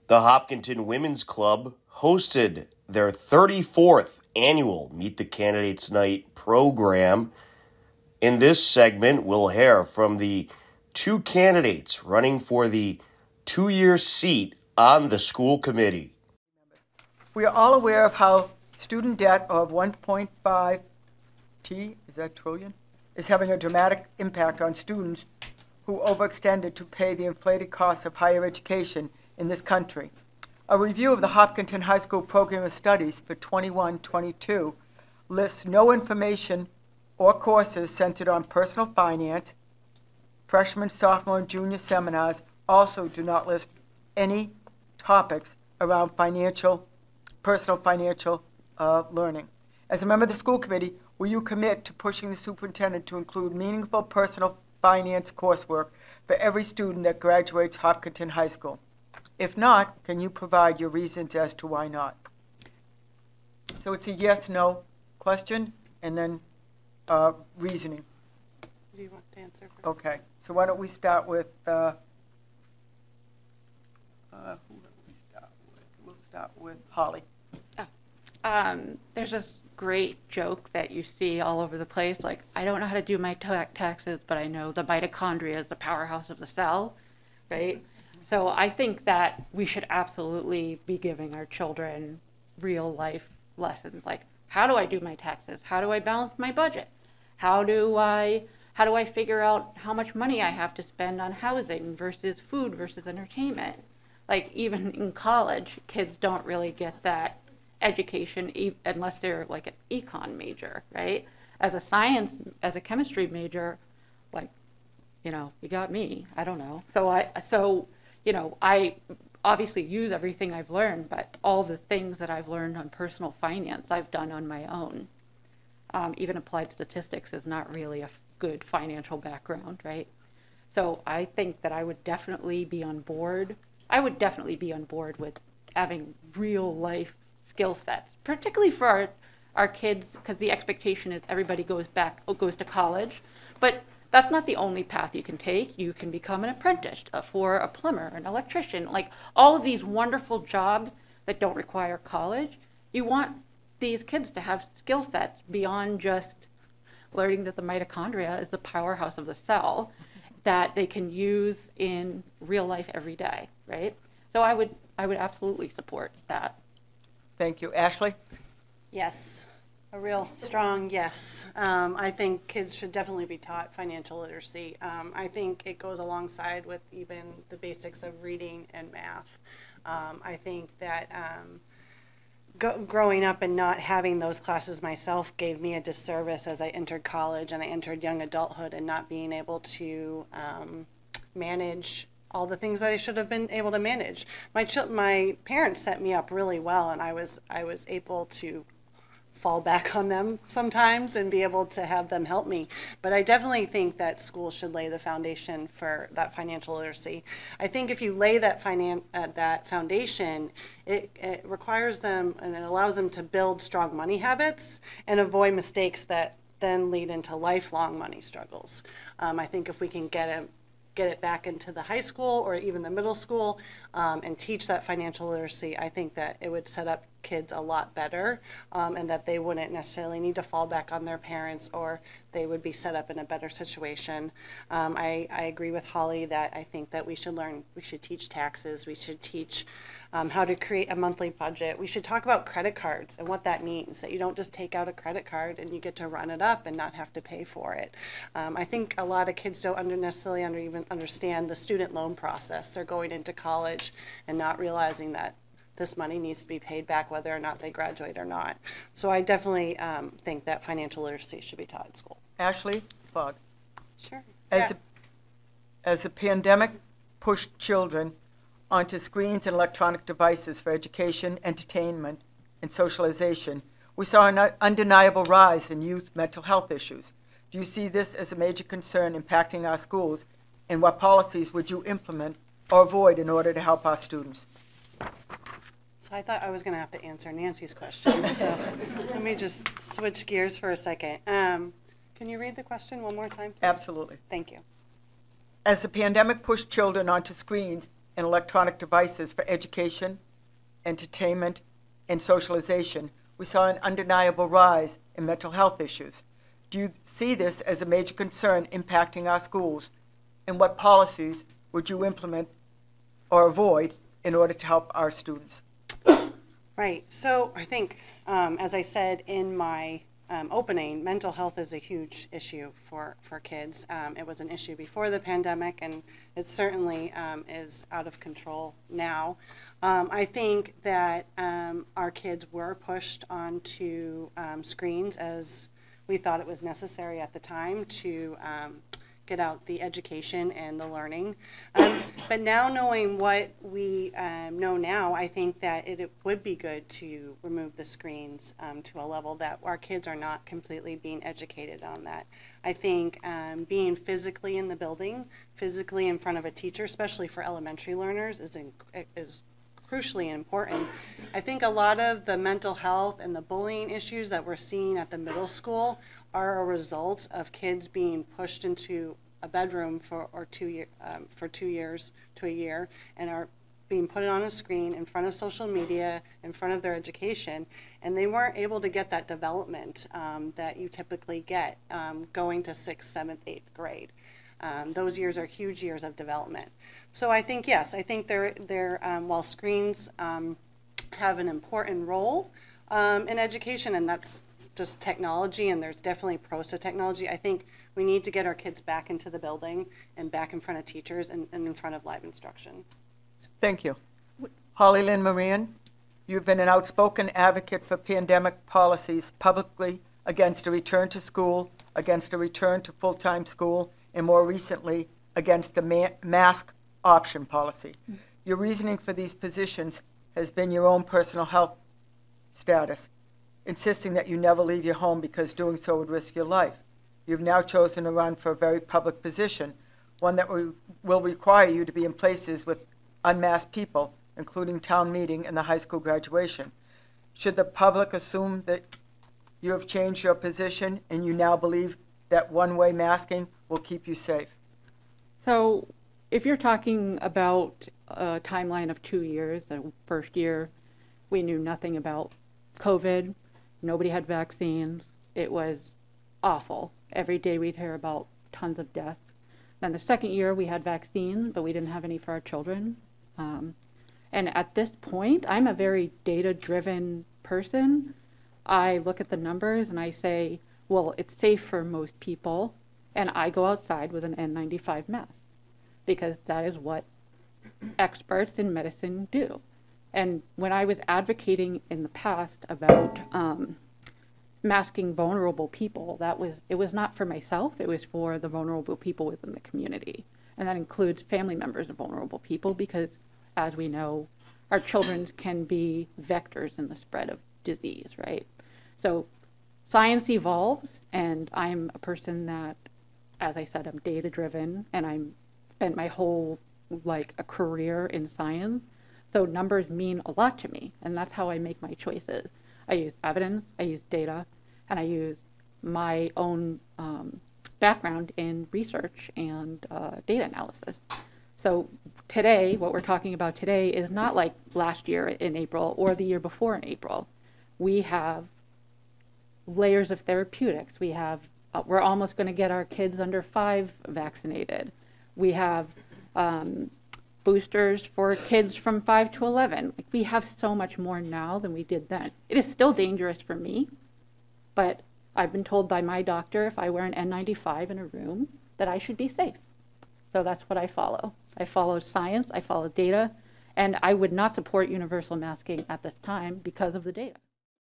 The Hopkinton Women's Club hosted their 34th annual Meet the Candidates Night program. In this segment, we'll hear from the two candidates running for the two-year seat on the school committee. We are all aware of how student debt of 1.5 trillion is having a dramatic impact on students who overextended to pay the inflated costs of higher education in this country. A review of the Hopkinton High School Program of Studies for 21-22 lists no information or courses centered on personal finance. Freshman, sophomore, and junior seminars also do not list any topics around personal financial learning. As a member of the school committee, will you commit to pushing the superintendent to include meaningful personal finance coursework for every student that graduates Hopkinton High School? If not, can you provide your reasons as to why not? So it's a yes/no question, and then reasoning. Do you want to answer first? Okay, so why don't we start with, who will we start with? We'll start with Holly. There's this great joke that you see all over the place, like, I don't know how to do my taxes, but I know the mitochondria is the powerhouse of the cell, right? So I think that we should absolutely be giving our children real life lessons, like, how do I do my taxes? How do I balance my budget? How do I figure out how much money I have to spend on housing versus food versus entertainment? Like, even in college, kids don't really get that education unless they're like an econ major, right? As a chemistry major, like, you got me, I don't know. So I obviously use everything I've learned, but all the things that I've learned on personal finance, I've done on my own. Even applied statistics is not really a good financial background, right? So I think that I would definitely be on board. I would definitely be on board with having real life skill sets, particularly for our kids, because the expectation is everybody goes to college, but that's not the only path you can take. You can become an apprentice for a plumber, an electrician, like all of these wonderful jobs that don't require college. You want these kids to have skill sets beyond just learning that the mitochondria is the powerhouse of the cell that they can use in real life every day, right? So I would absolutely support that. Thank you. Ashley? Yes, a real strong yes. I think kids should definitely be taught financial literacy. I think it goes alongside with even the basics of reading and math. I think that growing up and not having those classes myself gave me a disservice as I entered college and I entered young adulthood, and not being able to manage all the things that I should have been able to manage. My parents set me up really well, and I was able to fall back on them sometimes and be able to have them help me. But I definitely think that schools should lay the foundation for that financial literacy. I think if you lay that foundation, it requires them and it allows them to build strong money habits and avoid mistakes that then lead into lifelong money struggles. I think if we can get it back into the high school or even the middle school and teach that financial literacy, I think that it would set up kids a lot better, and that they wouldn't necessarily need to fall back on their parents, or they would be set up in a better situation. I agree with Holly that I think that we should teach taxes, we should teach how to create a monthly budget. We should talk about credit cards and what that means, that you don't just take out a credit card and you get to run it up and not have to pay for it. I think a lot of kids don't necessarily even understand the student loan process. They're going into college and not realizing that this money needs to be paid back whether or not they graduate or not. So I definitely think that financial literacy should be taught in school. Ashley? Bud? Sure. As the pandemic pushed children onto screens and electronic devices for education, entertainment, and socialization, we saw an undeniable rise in youth mental health issues. Do you see this as a major concern impacting our schools, and what policies would you implement or avoid in order to help our students? So I thought I was going to have to answer Nancy's question, so let me just switch gears for a second. Can you read the question one more time, please? Absolutely. Thank you. As the pandemic pushed children onto screens and electronic devices for education, entertainment, and socialization, we saw an undeniable rise in mental health issues. Do you see this as a major concern impacting our schools? And what policies would you implement or avoid in order to help our students? Right. So I think, as I said in my opening, mental health is a huge issue for kids. It was an issue before the pandemic, and it certainly is out of control now. I think that our kids were pushed onto screens as we thought it was necessary at the time to get out the education and the learning. But now knowing what we know now, I think that it would be good to remove the screens to a level that our kids are not completely being educated on that. I think being physically in the building, physically in front of a teacher, especially for elementary learners, is crucially important. I think a lot of the mental health and the bullying issues that we're seeing at the middle school are a result of kids being pushed into a bedroom for 2 years to a year and are being put on a screen in front of social media, in front of their education, and they weren't able to get that development that you typically get going to 6th, 7th, 8th grade. Those years are huge years of development. So I think, yes, I think they're while screens have an important role in education, and that's just technology, and there's definitely pros to technology, I think we need to get our kids back into the building and back in front of teachers and in front of live instruction. Thank you. Holly Lynn Moran, you've been an outspoken advocate for pandemic policies publicly against a return to school, against a return to full-time school, and more recently, against the mask option policy. Your reasoning for these positions has been your own personal health status, insisting that you never leave your home because doing so would risk your life. You've now chosen to run for a very public position, one that will require you to be in places with unmasked people, including town meeting and the high school graduation. Should the public assume that you have changed your position and you now believe that one-way masking will keep you safe? So if you're talking about a timeline of 2 years, the first year, we knew nothing about COVID. Nobody had vaccines. It was awful. Every day we'd hear about tons of deaths. Then the second year we had vaccines, but we didn't have any for our children. And at this point, I'm a very data-driven person. I look at the numbers and I say, well, it's safe for most people, and I go outside with an N95 mask because that is what experts in medicine do. And when I was advocating in the past about masking vulnerable people, it was not for myself, it was for the vulnerable people within the community. And that includes family members of vulnerable people because, as we know, our children can be vectors in the spread of disease, right? So science evolves, and I'm a person that, as I said, I'm data-driven, and I'm spent my whole, a career in science. So numbers mean a lot to me, and that's how I make my choices. I use evidence, I use data, and I use my own background in research and data analysis. So today, what we're talking about today is not like last year in April or the year before in April. We have layers of therapeutics. We have, we're almost going to get our kids under 5 vaccinated. We have boosters for kids from 5 to 11. We have so much more now than we did then. It is still dangerous for me, but I've been told by my doctor if I wear an N95 in a room that I should be safe. So that's what I follow. I follow science, I follow data, and I would not support universal masking at this time because of the data.